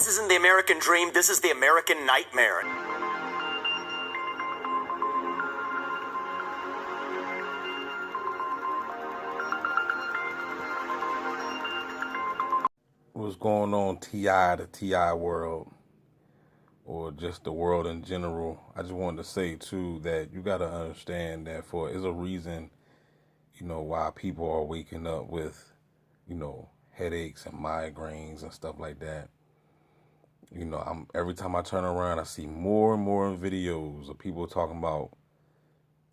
This isn't the American dream. This is the American nightmare. What's going on, TI, the TI world, or just the world in general? I just wanted to say, too, that you got to understand that there's a reason, why people are waking up with, headaches and migraines and stuff like that. Every time I turn around, I see more and more videos of people talking about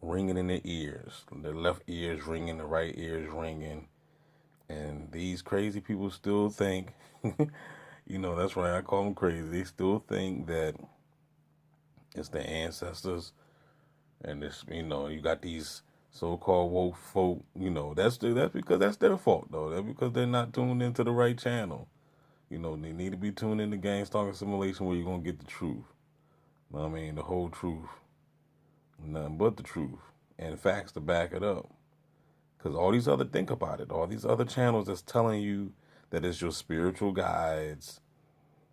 ringing in their ears, their left ears ringing, the right ears ringing. And these crazy people still think, that's right, I call them crazy. They still think that it's their ancestors. And this, you got these so-called woke folk, that's because that's their fault, though. That's because they're not tuned into the right channel. They need to be tuned into Gang Stalker Simulation where you're going to get the truth. The whole truth. Nothing but the truth. And facts to back it up. Because all these other channels that's telling you that it's your spiritual guides,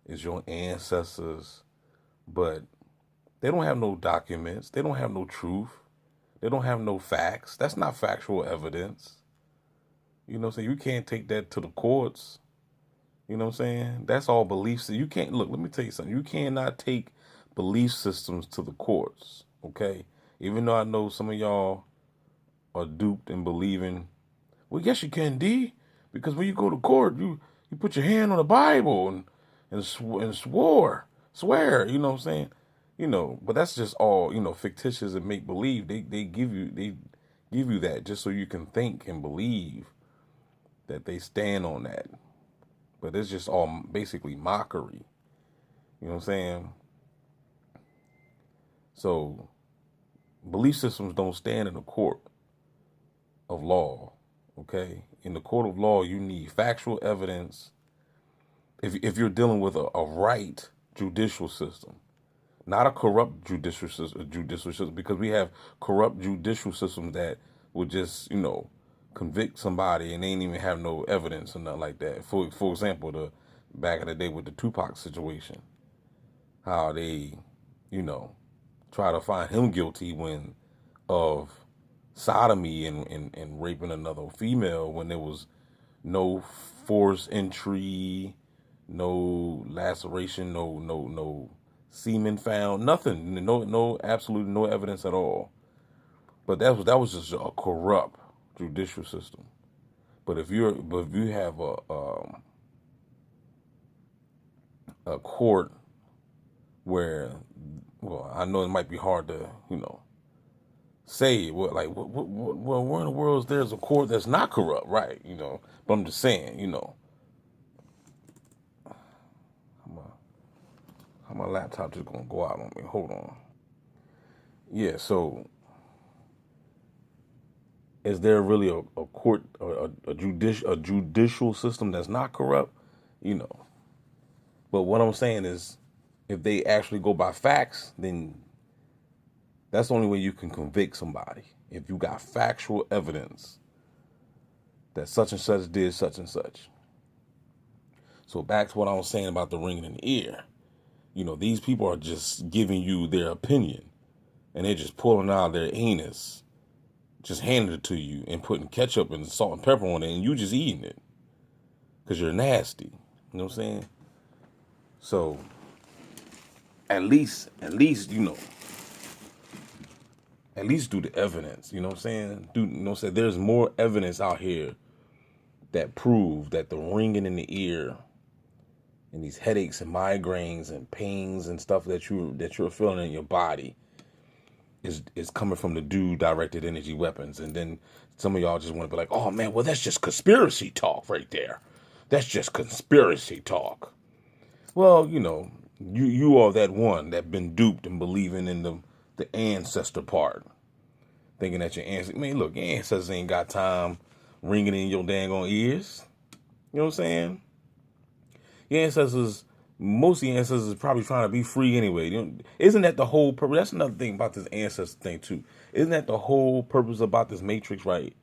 it's your ancestors, but they don't have no documents. They don't have no truth. They don't have no facts. That's not factual evidence. So you can't take that to the courts. That's all beliefs. You can't, look, let me tell you something. You cannot take belief systems to the courts, okay? Even though I know some of y'all are duped and believing, well, yes, you can, D, because when you go to court, you put your hand on the Bible and swear, but that's just all, fictitious and make believe. They give you that just so you can think and believe that they stand on that. But it's just all basically mockery. So belief systems don't stand in the court of law, okay? In the court of law, you need factual evidence. If you're dealing with a right judicial system, not a corrupt judicial system, because we have corrupt judicial systems that would just, convict somebody and they ain't even have no evidence or nothing like that. For example, the back in the day with the Tupac situation, how they, try to find him guilty of sodomy and raping another female when there was no forced entry, no laceration, no semen found, nothing, absolutely no evidence at all. But that was just a corrupt judicial system. But if you have a court where, well, I know it might be hard to say, well, like, where in the world is there's a court that's not corrupt, right? But I'm just saying, how my laptop just gonna go out on me? Hold on. Yeah, so is there really a court or a judicial system that's not corrupt? But what I'm saying is, if they actually go by facts, then that's the only way you can convict somebody. If you got factual evidence that such and such did such and such. So back to what I was saying about the ringing in the ear. These people are just giving you their opinion. And they're just pulling out their anus, just handing it to you and putting ketchup and salt and pepper on it, and you just eating it. Because you're nasty. You know what I'm saying? So at least, at least do the evidence. You know what I'm saying? There's more evidence out here that prove that the ringing in the ear and these headaches and migraines and pains and stuff that you're feeling in your body is coming from the dude-directed energy weapons. And then some of y'all just want to be like, oh man, well, that's just conspiracy talk right there. That's just conspiracy talk. Well, you are that one that been duped and believing in the ancestor part. Thinking that your ancestors, look, your ancestors ain't got time ringing in your dang on ears. You know what I'm saying? Your ancestors, most of the ancestors is probably trying to be free anyway. Isn't that the whole purpose? That's another thing about this ancestor thing too. Isn't that the whole purpose about this matrix, right?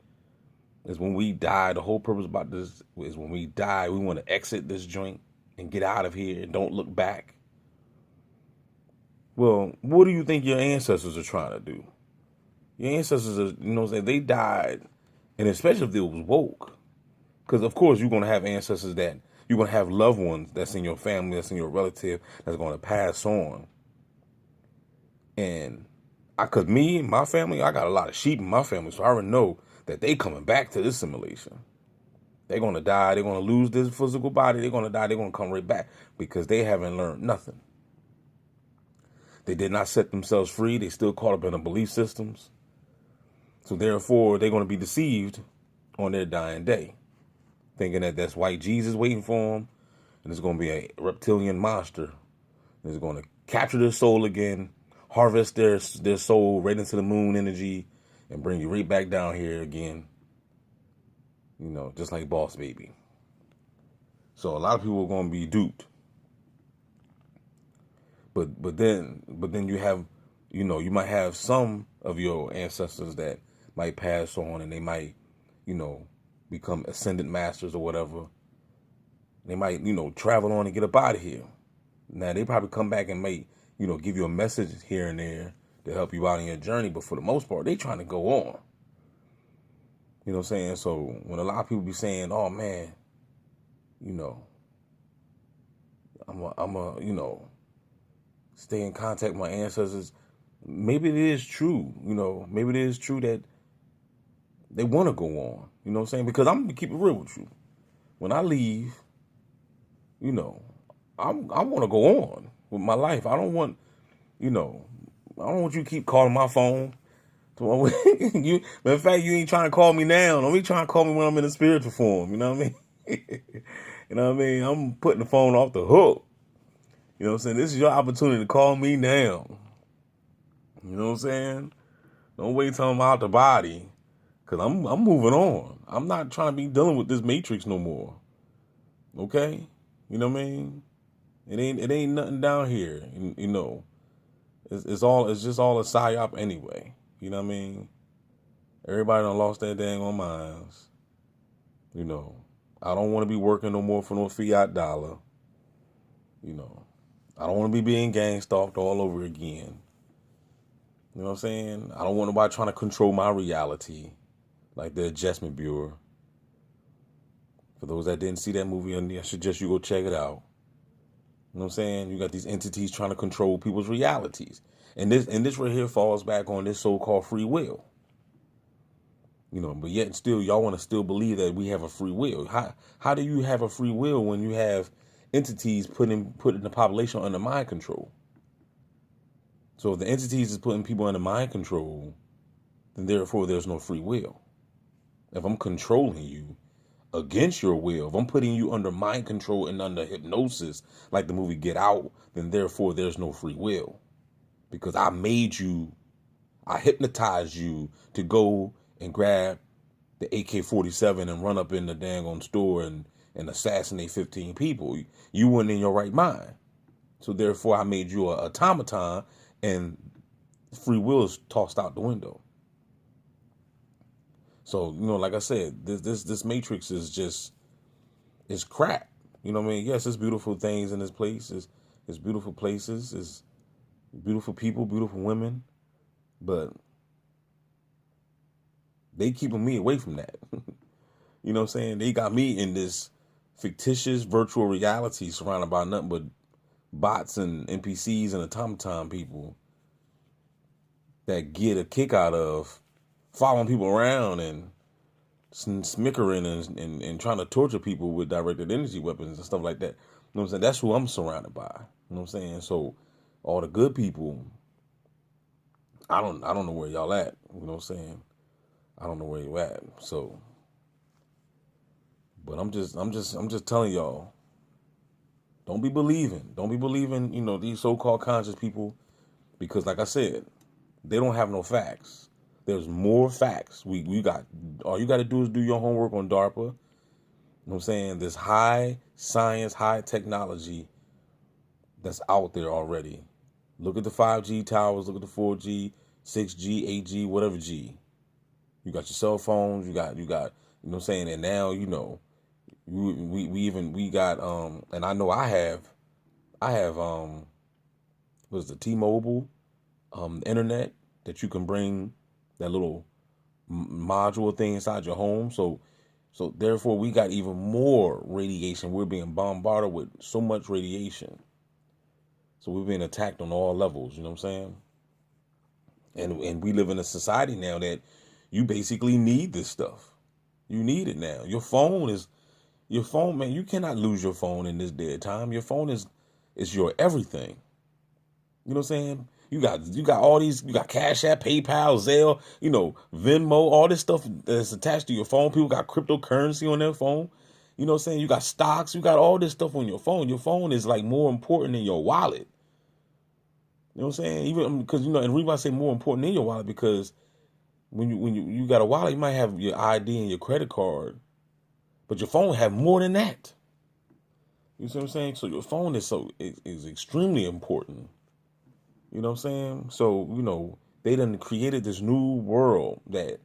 Is when we die, the whole purpose about this is when we die, we want to exit this joint. and get out of here and don't look back. Well, what do you think your ancestors are trying to do? Your ancestors are, you know what I'm saying, they died, and especially if they was woke. Because, of course, you're going to have ancestors that, you're going to have loved ones that's in your family, that's in your relative, that's going to pass on. And, because me and my family, I got a lot of sheep in my family, so I already know that they coming back to this simulation. They're going to die, they're going to lose this physical body, they're going to die, they're going to come right back because they haven't learned nothing. They did not set themselves free. They still caught up in the belief systems. So therefore, they're going to be deceived on their dying day, thinking that that's white Jesus waiting for them, and it's going to be a reptilian monster. It's going to capture their soul again, harvest their soul right into the moon energy, and bring you right back down here again. You know, just like Boss Baby. So a lot of people are going to be duped. But then you have, you know, you might have some of your ancestors that might pass on, and they might, you know, become ascendant masters or whatever. They might, you know, travel on and get up out of here. Now, they probably come back and may, you know, give you a message here and there to help you out in your journey. But for the most part, they trying to go on. You know what I'm saying? So when a lot of people be saying, oh, man, you know, I'm a, you know, stay in contact with my ancestors. Maybe it is true, you know. Maybe it is true that they want to go on. You know what I'm saying? Because I'm going to keep it real with you. When I leave, you know, I want to go on with my life. I don't want, you know, I don't want you to keep calling my phone. You, in fact, you ain't trying to call me now. Don't be trying to call me when I'm in a spiritual form. You know what I mean? You know what I mean? I'm putting the phone off the hook. You know what I'm saying? This is your opportunity to call me now. You know what I'm saying? Don't wait till I'm out the body. Because I'm moving on. I'm not trying to be dealing with this matrix no more. Okay? You know what I mean? It ain't nothing down here. You know. It's just all a psyop anyway. You know what I mean? Everybody done lost their dang on minds. You know. I don't want to be working no more for no fiat dollar. You know. I don't want to be being gang stalked all over again. You know what I'm saying? I don't want nobody trying to control my reality, like the Adjustment Bureau. For those that didn't see that movie, I suggest you go check it out. You know what I'm saying? You got these entities trying to control people's realities. And this right here falls back on this so-called free will. You know, but yet still, y'all want to still believe that we have a free will. How do you have a free will when you have entities putting the population under mind control? So if the entities is putting people under mind control, then therefore there's no free will. If I'm controlling you against your will, if I'm putting you under mind control and under hypnosis, like the movie Get Out, then therefore there's no free will. Because I hypnotized you to go and grab the AK-47 and run up in the dang on store and assassinate 15 people. You weren't in your right mind. So therefore I made you an automaton, and free will is tossed out the window. So, you know, like I said, this matrix is crap. You know what I mean? Yes, there's beautiful things in this place. It's beautiful places. It's beautiful people, beautiful women. But they keeping me away from that. You know what I'm saying? They got me in this fictitious virtual reality surrounded by nothing but bots and NPCs and automaton people that get a kick out of following people around and smickering and trying to torture people with directed energy weapons and stuff like that. You know what I'm saying? That's who I'm surrounded by. You know what I'm saying? So all the good people, I don't know where y'all at. You know what I'm saying? I don't know where you at. So, but I'm just telling y'all, don't be believing, you know, these so-called conscious people, because like I said, they don't have no facts. There's more facts. We got, all you got to do is do your homework on DARPA. You know what I'm saying? There's high science, high technology that's out there already. Look at the 5G towers, look at the 4G, 6G, 8G, whatever G. You got your cell phones, you got, you know what I'm saying? And now, you know, We got and I know I have what is the T-Mobile internet that you can bring that little module thing inside your home. So therefore we got even more radiation. We're being bombarded with so much radiation. So we're being attacked on all levels, you know what I'm saying? And we live in a society now that you basically need this stuff. You need it now. Your phone, man, you cannot lose your phone in this dead time. Your phone is your everything. You know what I'm saying? You got all these, you got Cash App, PayPal, Zelle, Venmo, all this stuff that's attached to your phone. People got cryptocurrency on their phone. You know what I'm saying? You got stocks, you got all this stuff on your phone. Your phone is like more important than your wallet. You know what I'm saying? Even because, and the reason why I say more important than your wallet, because when you got a wallet, you might have your ID and your credit card, but your phone have more than that. You see what I'm saying? So your phone is extremely important. You know what I'm saying? So, they done created this new world that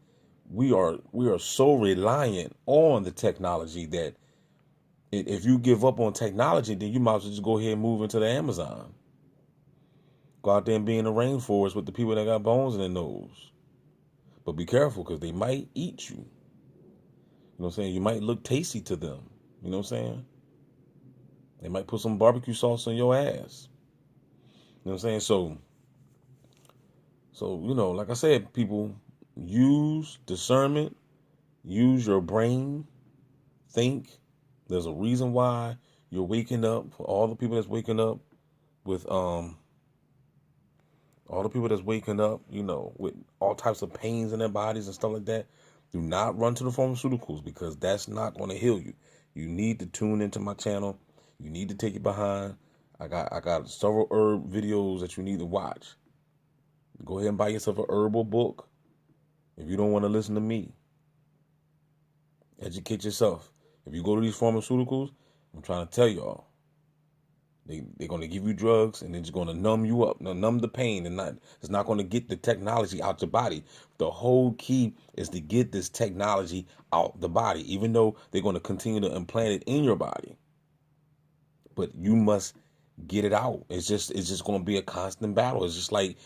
we are so reliant on the technology that if you give up on technology, then you might as well just go ahead and move into the Amazon. Go out there and be in the rainforest with the people that got bones in their nose. But be careful, because they might eat you. You know what I'm saying? You might look tasty to them. You know what I'm saying? They might put some barbecue sauce on your ass. You know what I'm saying? So, like I said, people, use discernment, use your brain, think. There's a reason why you're waking up. For all the people that's waking up with with all types of pains in their bodies and stuff like that, do not run to the pharmaceuticals, because that's not going to heal you. You need to tune into my channel. You need to take it behind. I got several herb videos that you need to watch. Go ahead and buy yourself a herbal book if you don't want to listen to me. Educate yourself. If you go to these pharmaceuticals, I'm trying to tell y'all, they're going to give you drugs, and they're just going to numb you up, numb the pain, and it's not going to get the technology out your body. The whole key is to get this technology out the body, even though they're going to continue to implant it in your body. But you must get it out. It's just going to be a constant battle. It's just like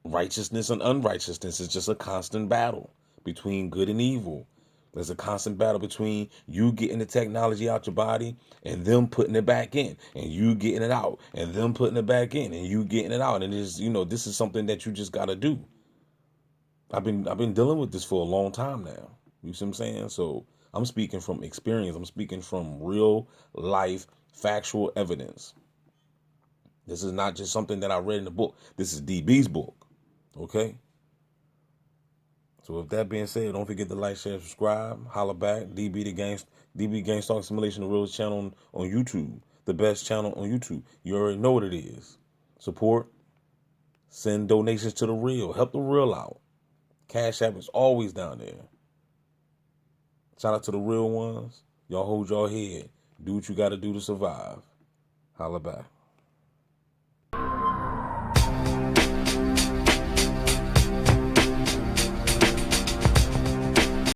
righteousness and unrighteousness. It's just a constant battle between good and evil. There's a constant battle between you getting the technology out your body and them putting it back in, and you getting it out and them putting it back in, and you getting it out. And this is something that you just got to do. I've been dealing with this for a long time now. You see what I'm saying? So I'm speaking from experience. I'm speaking from real life factual evidence. This is not just something that I read in the book. This is DB's book. Okay? So with that being said, don't forget to like, share, subscribe, holla back. DB Gang Stalking Simulation, the realest channel on YouTube. The best channel on YouTube. You already know what it is. Support. Send donations to the real. Help the real out. Cash App is always down there. Shout out to the real ones. Y'all hold y'all head. Do what you got to do to survive. Holla back.